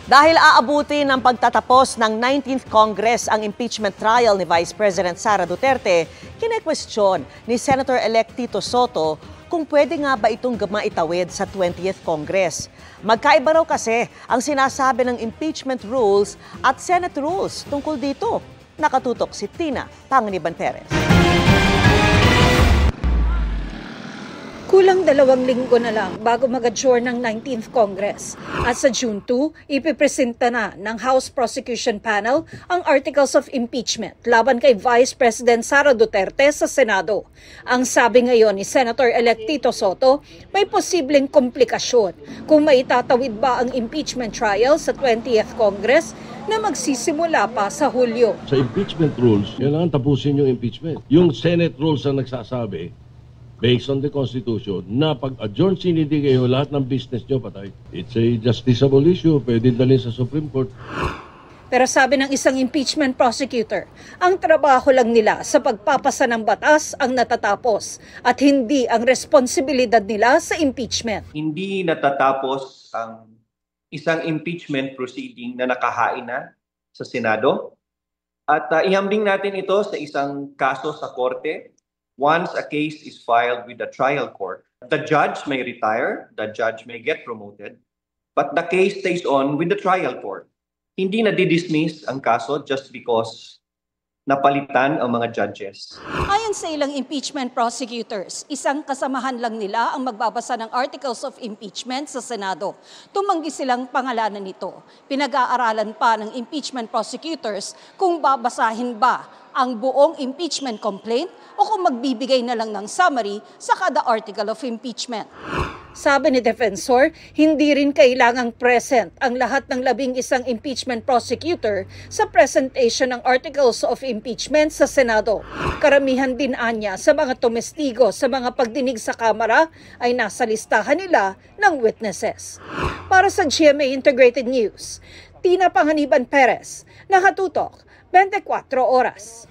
Dahil aabuti ng pagtatapos ng 19th Congress ang impeachment trial ni Vice President Sara Duterte, kine-question ni Senator-elect Tito Soto kung pwede nga ba itong maitawid sa 20th Congress. Magkaiba raw kasi ang sinasabi ng impeachment rules at Senate rules tungkol dito. Nakatutok si Tina Panganiban Perez. Kulang 2 linggo na lang bago mag-adjourn ng 19th Congress. At sa June 2, ipipresenta na ng House Prosecution Panel ang Articles of Impeachment laban kay Vice President Sara Duterte sa Senado. Ang sabi ngayon ni Senator-elect Tito Soto, may posibleng komplikasyon kung maitatawid ba ang impeachment trial sa 20th Congress na magsisimula pa sa Hulyo. Sa impeachment rules, kailangan tapusin yung impeachment. Yung Senate rules ang nagsasabi, based on the Constitution, na pag-adjourn sinidi kayo, lahat ng business nyo patay. It's a justiciable issue, pwede dalhin sa Supreme Court. Pero sabi ng isang impeachment prosecutor, ang trabaho lang nila sa pagpapasa ng batas ang natatapos at hindi ang responsibilidad nila sa impeachment. Hindi natatapos ang isang impeachment proceeding na nakahain na sa Senado. At ihambing natin ito sa isang kaso sa korte. Once a case is filed with the trial court, the judge may retire, the judge may get promoted, but the case stays on with the trial court. Hindi na di-dismiss ang kaso just because napalitan ang mga judges. Ayon sa ilang impeachment prosecutors, isang kasamahan lang nila ang magbabasa ng Articles of Impeachment sa Senado. Tumanggi silang pangalanan nito. Pinag-aaralan pa ng impeachment prosecutors kung babasahin ba ang buong impeachment complaint o kung magbibigay na lang ng summary sa kada article of impeachment. Sabi ni Defensor, hindi rin kailangang present ang lahat ng 11 impeachment prosecutor sa presentation ng Articles of Impeachment sa Senado. Karamihan din anya sa mga tumestigo sa mga pagdinig sa Kamara ay nasa listahan nila ng witnesses. Para sa GMA Integrated News, Tina Panganiban Perez, nakatutok 24 oras.